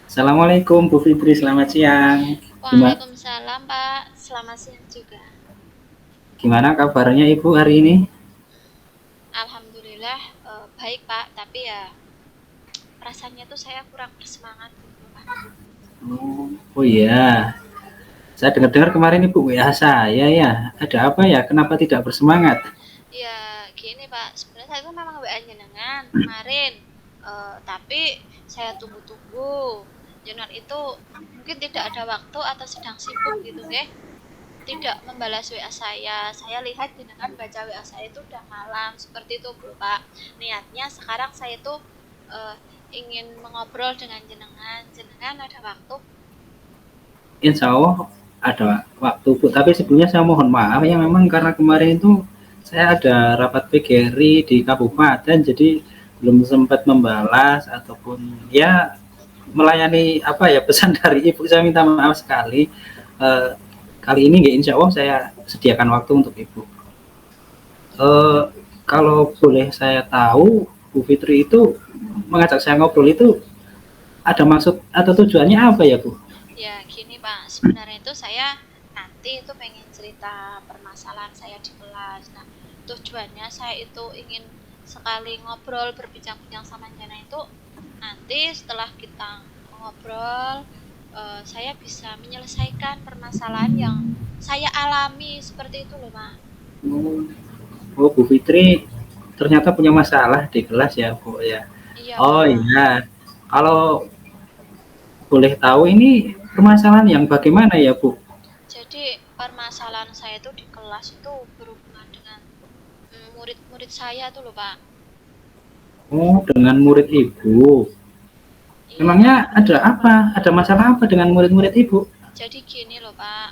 Assalamualaikum Bu Fitri, selamat siang. Gimana, Waalaikumsalam Pak, selamat siang juga. gimana kabarnya Ibu hari ini? Alhamdulillah baik Pak, tapi ya rasanya tuh saya kurang bersemangat gitu loh, Pak. Oh iya, saya dengar-dengar kemarin Ibu WA saya ya. Ada apa ya? Kenapa tidak bersemangat? Ya gini Pak, sebenarnya saya tuh memang WA jenengan kemarin, tapi saya tunggu-tunggu. Jenengan itu mungkin tidak ada waktu atau sedang sibuk gitu, nggih. Tidak membalas WA saya. Saya lihat jenengan baca WA saya itu udah malam, seperti itu bro Pak. Niatnya sekarang saya itu eh, ingin mengobrol dengan jenengan. Jenengan ada waktu? Insya Allah ada waktu Bu, tapi sebelumnya saya mohon maaf ya memang karena kemarin itu saya ada rapat PGRI di kabupaten, jadi belum sempat membalas ataupun ya melayani apa ya pesan dari Ibu. Saya minta maaf sekali. Eh, Kali ini nggak, insya Allah saya sediakan waktu untuk Ibu. Eh, Kalau boleh saya tahu, Bu Fitri itu mengajak saya ngobrol itu ada maksud atau tujuannya apa ya Bu? Ya gini Pak, sebenarnya itu saya nanti itu pengen cerita permasalahan saya di kelas. Nah, tujuannya saya itu ingin sekali ngobrol berbincang-bincang sama jenengan itu nanti setelah kita ngobrol saya bisa menyelesaikan permasalahan yang saya alami seperti itu loh Pak. Oh, Bu Fitri ternyata punya masalah di kelas ya Bu ya. Iya Oh Pak. iya, kalau boleh tahu ini permasalahan yang bagaimana ya Bu? Jadi permasalahan saya itu di kelas itu berhubungan dengan murid-murid saya tuh loh Pak. Oh, dengan murid Ibu. Iya Memangnya Pak. ada apa? Ada masalah apa dengan murid-murid Ibu? Jadi gini loh Pak,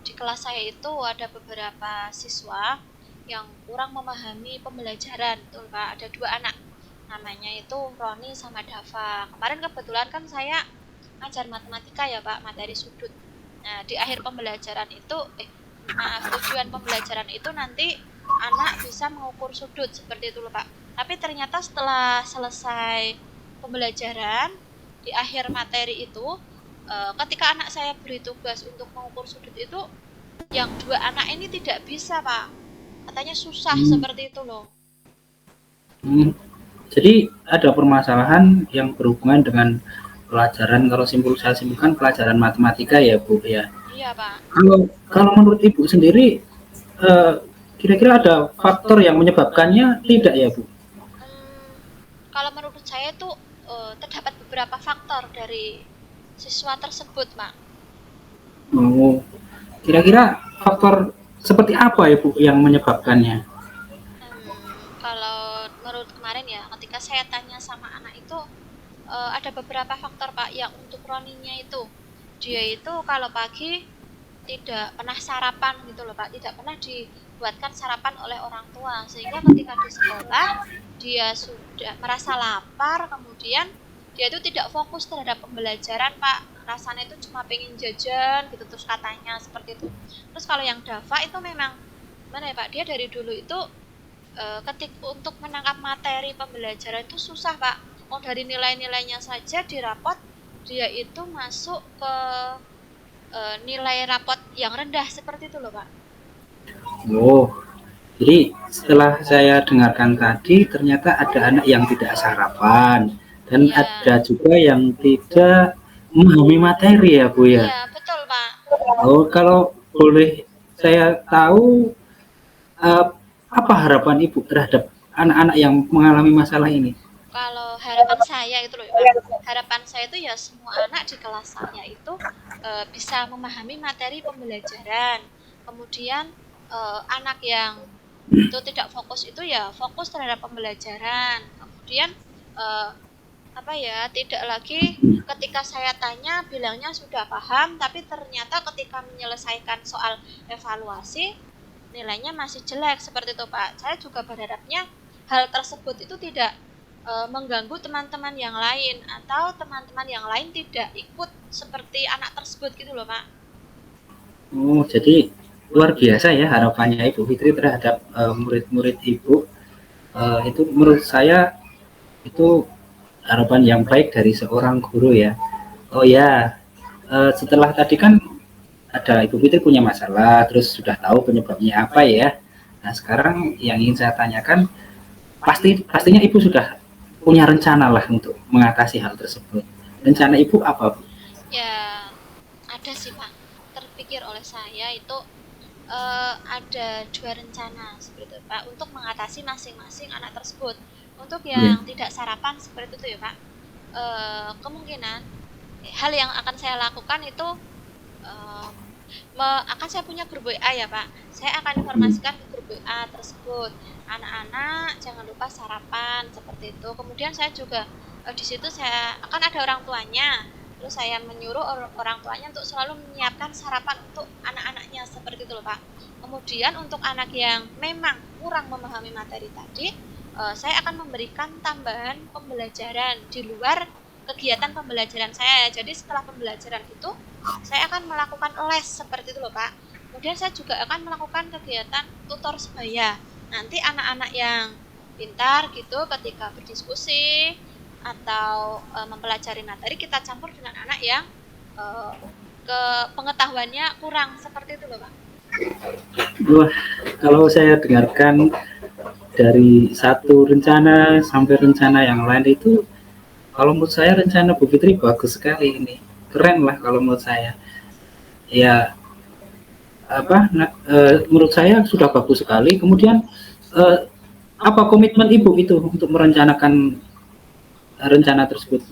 di kelas saya itu ada beberapa siswa yang kurang memahami pembelajaran, tuh Pak. Ada dua anak, namanya itu Roni sama Dava. Kemarin kebetulan kan saya ngajar matematika ya Pak, materi sudut. Nah, di akhir pembelajaran itu, maaf, tujuan pembelajaran itu nanti anak bisa mengukur sudut seperti itu loh Pak. Tapi ternyata setelah selesai pembelajaran di akhir materi itu, ketika anak saya beri tugas untuk mengukur sudut itu, yang dua anak ini tidak bisa Pak. Katanya susah Hmm, seperti itu loh. hmm. Jadi ada permasalahan yang berhubungan dengan pelajaran, kalau saya simpulkan pelajaran matematika ya Bu ya. Iya Pak. Kalau menurut Ibu sendiri, eh, kira-kira ada faktor yang menyebabkannya tidak ya Bu? Hmm, kalau menurut saya itu terdapat beberapa faktor dari siswa tersebut Pak. Oh, kira-kira faktor seperti apa ya Bu yang menyebabkannya? Kalau menurut kemarin ya, ketika saya tanya sama anak itu, ada beberapa faktor Pak. Yang untuk Roninya itu, dia itu kalau pagi tidak pernah sarapan gitu loh Pak, tidak pernah dibuatkan sarapan oleh orang tua, sehingga ketika di sekolah dia sudah merasa lapar, kemudian dia itu tidak fokus terhadap pembelajaran Pak, rasanya itu cuma pengen jajan gitu terus katanya seperti itu. Terus kalau yang Dava itu memang mana ya Pak, dia dari dulu itu ketik untuk menangkap materi pembelajaran itu susah Pak. Mau dari nilai-nilainya saja di rapot dia itu masuk ke nilai rapot yang rendah seperti itu loh Pak. Oh, jadi setelah saya dengarkan tadi, ternyata ada anak yang tidak sarapan dan Iya, ada juga yang tidak memahami materi ya Bu ya. iya betul Pak. Oh, kalau boleh saya tahu, eh, apa harapan Ibu terhadap anak-anak yang mengalami masalah ini? Kalau harapan saya itu loh Pak, harapan saya itu ya semua anak di kelas saya itu bisa memahami materi pembelajaran. Kemudian anak yang itu tidak fokus itu ya fokus terhadap pembelajaran. Kemudian eh, apa ya, tidak lagi ketika saya tanya bilangnya sudah paham, tapi ternyata ketika menyelesaikan soal evaluasi nilainya masih jelek seperti itu Pak. Saya juga berharapnya hal tersebut itu tidak mengganggu teman-teman yang lain, atau teman-teman yang lain tidak ikut seperti anak tersebut gitu loh Pak. Oh, jadi luar biasa ya harapannya Ibu Fitri terhadap murid-murid Ibu. Itu menurut saya itu harapan yang baik dari seorang guru ya. Oh ya, setelah tadi kan ada Ibu Fitri punya masalah, terus sudah tahu penyebabnya apa ya. Nah, sekarang yang ingin saya tanyakan, pastinya Ibu sudah punya rencana lah untuk mengatasi hal tersebut. Rencana Ibu apa, Bu? Ya, ada sih Pak. Terpikir oleh saya itu ada dua rencana seperti itu Pak untuk mengatasi masing-masing anak tersebut. Untuk Ya. yang tidak sarapan seperti itu ya Pak. Kemungkinan hal yang akan saya lakukan itu eh, akan saya punya grup WA ya Pak. Saya akan informasikan ke grup WA tersebut. Anak-anak jangan lupa sarapan seperti itu. Kemudian saya juga di situ saya akan ada orang tuanya. Terus saya menyuruh orang tuanya untuk selalu menyiapkan sarapan untuk anak-anaknya seperti itu loh Pak. Kemudian untuk anak yang memang kurang memahami materi tadi, saya akan memberikan tambahan pembelajaran di luar kegiatan pembelajaran saya. Jadi setelah pembelajaran itu saya akan melakukan les seperti itu loh Pak. Kemudian saya juga akan melakukan kegiatan tutor sebaya. Nanti anak-anak yang pintar gitu ketika berdiskusi atau mempelajari materi kita campur dengan anak yang e, ke pengetahuannya kurang seperti itu loh Pak. Wah, kalau saya dengarkan dari satu rencana sampai rencana yang lain itu, kalau menurut saya rencana Bu Fitri bagus sekali ini. Keren lah kalau menurut saya. Ya, menurut saya sudah bagus sekali. Kemudian eh, apa komitmen Ibu itu untuk merencanakan rencana tersebut?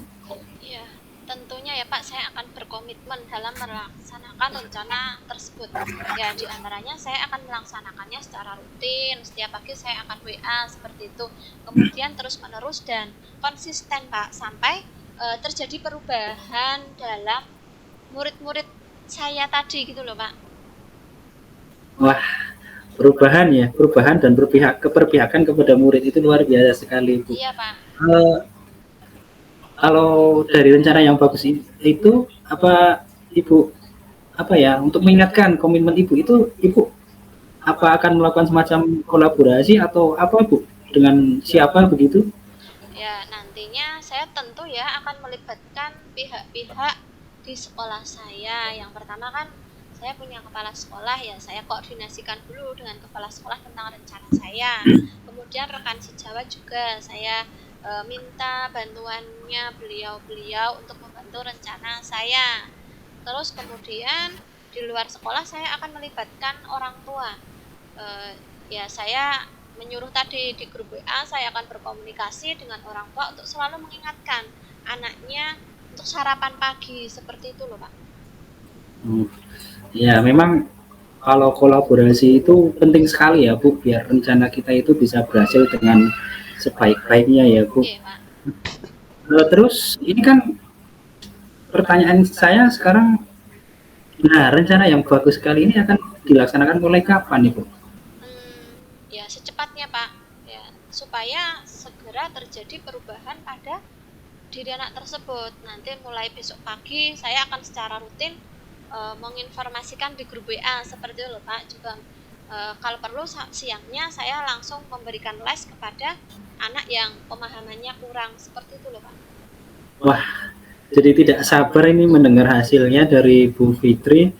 Iya, tentunya ya Pak, saya akan berkomitmen dalam melaksanakan rencana tersebut. Ya, di antaranya saya akan melaksanakannya secara rutin, setiap pagi saya akan WA seperti itu. Kemudian terus-menerus dan konsisten Pak, sampai terjadi perubahan dalam murid-murid saya tadi gitu loh Pak. Wah, perubahan dan keperpihakan kepada murid itu luar biasa sekali, Bu. Iya Pak. Eh, Kalau dari rencana yang bagus itu apa Ibu apa ya untuk mengingatkan komitmen Ibu apa akan melakukan semacam kolaborasi atau apa Bu dengan siapa begitu? Ya, nantinya saya tentu ya akan melibatkan pihak-pihak di sekolah saya. Yang pertama kan saya punya kepala sekolah ya, saya koordinasikan dulu dengan kepala sekolah tentang rencana saya. Kemudian rekan sejawat juga saya minta bantuannya beliau-beliau untuk membantu rencana saya. Terus kemudian di luar sekolah saya akan melibatkan orang tua. Eh, ya saya menyuruh tadi di grup WA saya akan berkomunikasi dengan orang tua untuk selalu mengingatkan anaknya untuk sarapan pagi seperti itu loh Pak. Hmm. Ya memang kalau kolaborasi itu penting sekali ya Bu biar rencana kita itu bisa berhasil dengan sebaik-baiknya ya Bu. Oke Pak. Terus ini kan pertanyaan saya sekarang, nah rencana yang bagus sekali ini akan dilaksanakan mulai kapan nih Bu? Ya secepatnya Pak ya, supaya segera terjadi perubahan pada diri anak tersebut. Nanti mulai besok pagi saya akan secara rutin menginformasikan di grup WA seperti itu loh Pak. Juga kalau perlu siangnya saya langsung memberikan les kepada anak yang pemahamannya kurang seperti itu loh Pak. Wah, jadi tidak sabar ini mendengar hasilnya dari Bu Fitri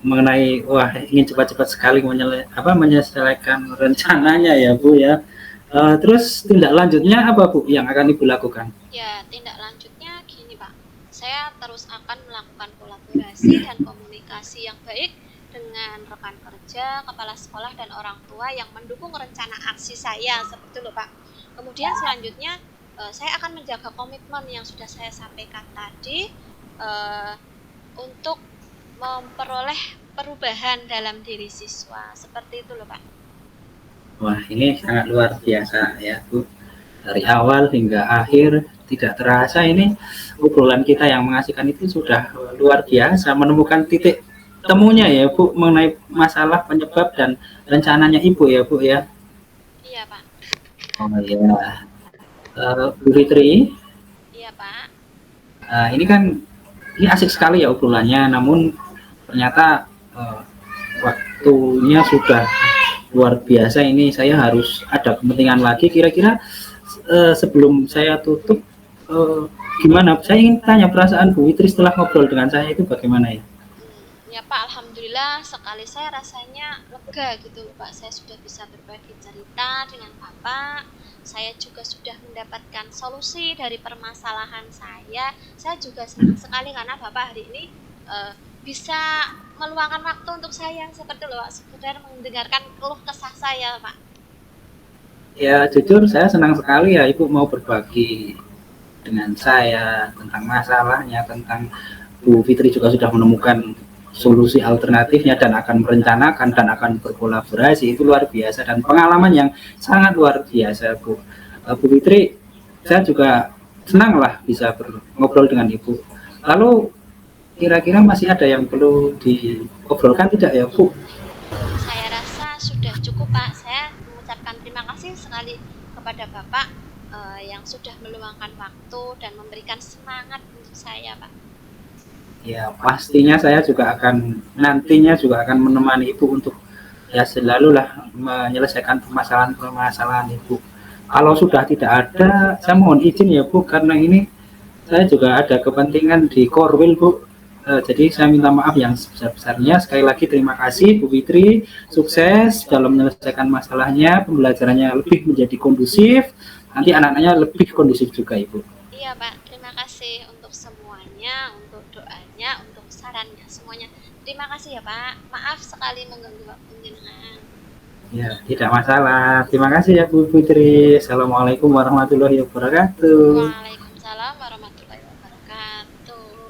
mengenai wah ingin cepat-cepat sekali menyelesaikan rencananya ya Bu ya. Terus tindak lanjutnya apa Bu yang akan Ibu lakukan? Ya, tindak lanjutnya gini Pak. Saya terus akan melakukan kolaborasi dan komunikasi yang baik dengan rekan kerja, kepala sekolah dan orang tua yang mendukung rencana aksi saya seperti itu loh Pak. Kemudian selanjutnya saya akan menjaga komitmen yang sudah saya sampaikan tadi untuk memperoleh perubahan dalam diri siswa seperti itu loh Pak. Wah, ini sangat luar biasa ya Bu. Dari awal hingga akhir tidak terasa ini obrolan kita yang mengasihkan itu sudah luar biasa menemukan titik temunya ya Bu mengenai masalah penyebab dan rencananya Ibu ya Bu ya. Iya Pak. Oh ya, Bu Fitri. Iya Pak. Ini kan ini asik sekali ya obrolannya, namun ternyata waktunya sudah luar biasa. Ini saya harus ada kepentingan lagi. Kira-kira sebelum saya tutup, eh, gimana? Saya ingin tanya perasaan Bu Fitri setelah ngobrol dengan saya itu bagaimana ya? Ya Pak, alhamdulillah sekali saya rasanya lega gitu loh Pak. Saya sudah bisa berbagi cerita dengan Bapak. Saya juga sudah mendapatkan solusi dari permasalahan saya. Saya juga senang sekali karena Bapak hari ini bisa meluangkan waktu untuk saya seperti loh Pak, sekedar mendengarkan keluh kesah saya Pak. Ya jujur saya senang sekali ya Ibu mau berbagi dengan saya tentang masalahnya, tentang Bu Fitri juga sudah menemukan solusi alternatifnya dan akan merencanakan dan akan berkolaborasi. Itu luar biasa dan pengalaman yang sangat luar biasa Bu. Bu Fitri, saya juga senang lah bisa ngobrol dengan Ibu. Lalu kira-kira masih ada yang perlu diobrolkan tidak ya Bu? Saya rasa sudah cukup Pak. Saya mengucapkan terima kasih sekali kepada Bapak yang sudah meluangkan waktu dan memberikan semangat untuk saya Pak. Ya pastinya saya juga akan nantinya juga akan menemani Ibu untuk ya selalu lah menyelesaikan permasalahan-permasalahan Ibu. Kalau sudah tidak ada, saya mohon izin ya Bu, karena ini saya juga ada kepentingan di Korwil Bu. Jadi saya minta maaf yang sebesar-besarnya. Sekali lagi terima kasih Bu Fitri, sukses dalam menyelesaikan masalahnya, pembelajarannya lebih menjadi kondusif, nanti anak-anaknya lebih kondusif juga Ibu. Iya Pak, terima kasih untuk semuanya, untuk doanya, untuk sarannya, semuanya. Terima kasih ya Pak. Maaf sekali mengganggu waktu jenengan. Ya, tidak masalah. Terima kasih ya Bu Fitri. Assalamualaikum warahmatullahi wabarakatuh. Waalaikumsalam.